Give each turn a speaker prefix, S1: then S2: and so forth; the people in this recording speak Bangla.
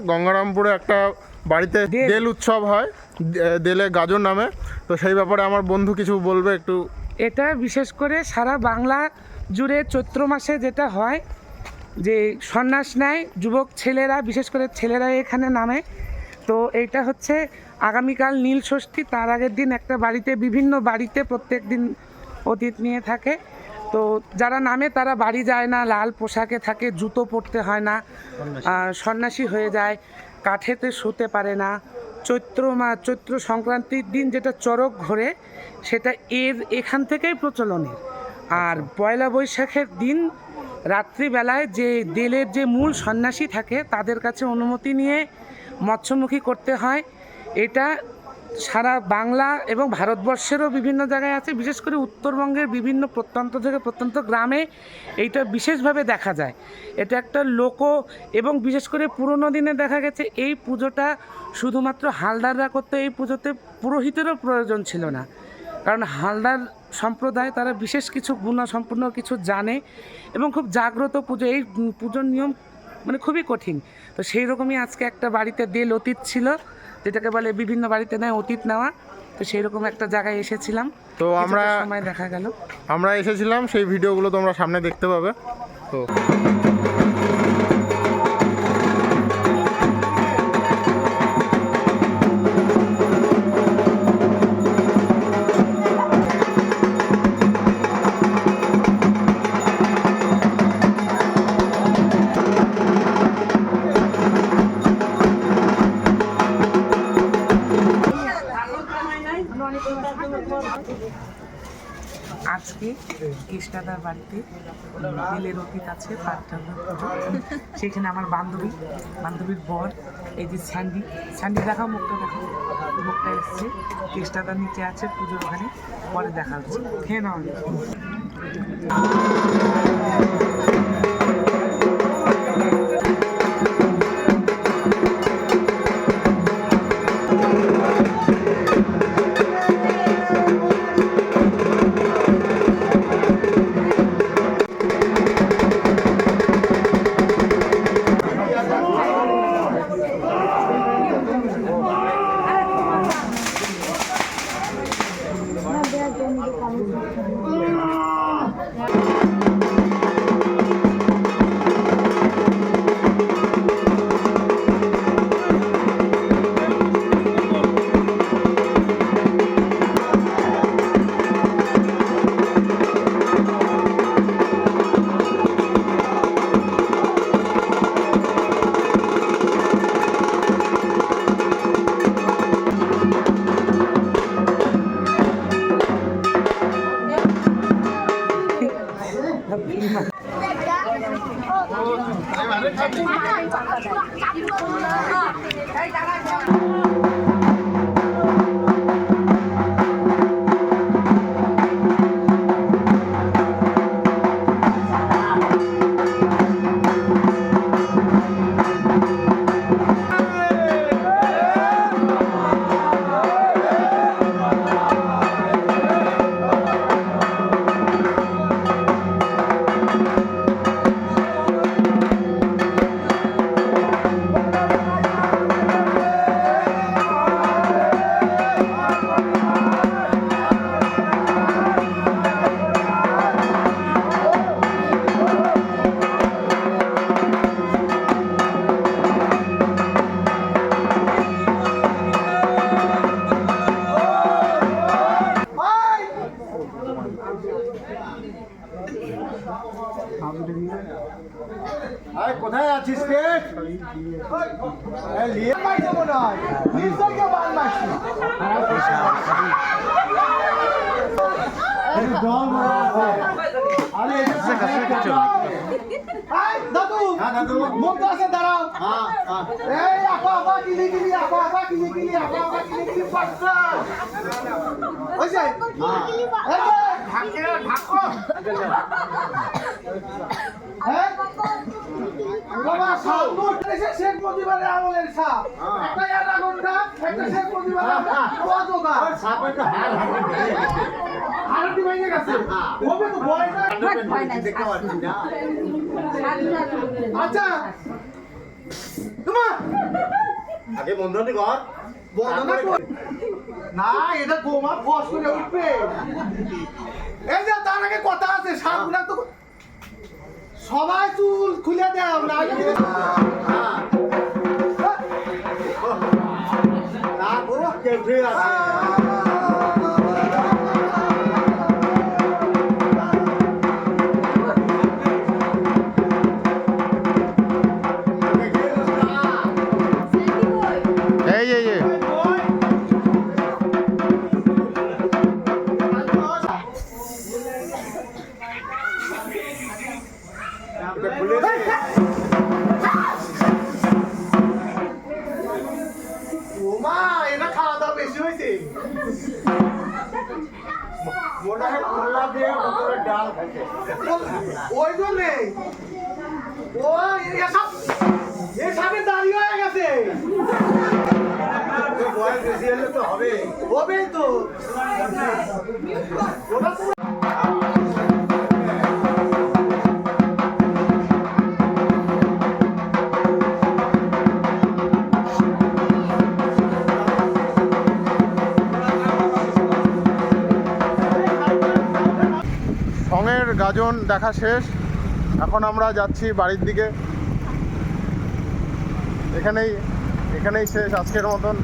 S1: গঙ্গারামপুরে একটা বাড়িতে দেল উৎসব হয়, দেলে গাজন নামে। তো সেই ব্যাপারে আমার বন্ধু কিছু বলবে একটু।
S2: এটা বিশেষ করে সারা বাংলা জুড়ে চৈত্র মাসে যেটা হয় যে সন্ন্যাস নেয় যুবক ছেলেরা, বিশেষ করে ছেলেরা এখানে নামে। তো এইটা হচ্ছে আগামীকাল নীল ষষ্ঠী, তার আগের দিন একটা বাড়িতে, বিভিন্ন বাড়িতে প্রত্যেক দিন অতীত নিয়ে থাকে। তো যারা নামে তারা বাড়ি যায় না, লাল পোশাকে থাকে, জুতো পরতে হয় না, সন্ন্যাসী হয়ে যায়, কাঠেতে শুতে পারে না। চৈত্র সংক্রান্তির দিন যেটা চড়ক ঘোরে সেটা এখান থেকেই প্রচলনের। আর পয়লা বৈশাখের দিন রাত্রিবেলায় যে দেলের যে মূল সন্ন্যাসী থাকে তাদের কাছে অনুমতি নিয়ে মৎস্যমুখী করতে হয়। এটা সারা বাংলা এবং ভারতবর্ষেরও বিভিন্ন জায়গায় আছে, বিশেষ করে উত্তরবঙ্গের বিভিন্ন প্রত্যন্ত থেকে প্রত্যন্ত গ্রামে এইটা বিশেষভাবে দেখা যায়। এটা একটা এবং বিশেষ করে পুরনো দিনে দেখা গেছে এই পুজোটা শুধুমাত্র হালদাররা করতে, এই পুজোতে পুরোহিতেরও প্রয়োজন ছিল না, কারণ হালদার সম্প্রদায় তারা বিশেষ কিছু গুণসম্পন্ন কিছু জানে এবং খুব জাগ্রত পুজো। এই পুজোর নিয়ম মানে খুবই কঠিন। তো সেই রকমই আজকে একটা বাড়িতে দেল অতীত ছিল, যেটাকে বলে বিভিন্ন বাড়িতে নেয় অতীত নেওয়া। তো সেই রকম একটা জায়গায় এসেছিলাম,
S1: তো আমরা
S2: সময় দেখা গেল,
S1: আমরা এসেছিলাম, সেই ভিডিওগুলো তোমরা সামনে দেখতে পাবে। তো
S2: আজকে কৃষ্ণাদার বাড়িতে দিলের অতীত আছে, সেখানে আমার বান্ধবীর বর, এই যে স্যান্ডি দেখাও, মুখটা এসছে, কৃষ্ণাদার নিচে আছে পুজোর ওখানে, পরে দেখা হচ্ছে। খেয়ে নাও।
S3: কোথায় আছিস রে? নিয়ে পাইছো মনে হয়, নিশ্চয়ই বাল মারছি। দাদু মুখ আছে, দাঁড়াও। এই আপা কিলি পাঁচটা হয়েছে। বাবা শেখ মুজিবের আমলের সাপ, একটা অ্যানাকোন্ডা, একটা শেখ মুজিবের হাড়টি ভেঙে গেছে। ওবে তো ভয় না, দেখতে পাচ্ছি না। আচ্ছা তোমার
S4: আগে বন্ধনী ঘর
S3: বর্ণনা কর। না এটা গোমা ফস করে উঠবে। এই যে তার আগে কথা আছে সাবগুলা তো সবাই চুল খুলে দাও না
S4: না পুরো কেউ ঠিক আছে
S1: এই
S3: ওমা এটা খাওয়া দাওয়া বেশি হয়েছে।
S4: মনে হয় খোলা দিয়ে উপরে ডাল খাচ্ছে
S3: ওই জন্যে ও এসবের দাঁড়িয়ে হয়ে গেছে।
S4: বয়স বেশি হলে তো হবে
S3: হবে তো ওটা পুরো
S1: সঙের গাজন দেখা শেষ, এখন আমরা যাচ্ছি বাড়ির দিকে। এখানেই শেষ আজকের মতন।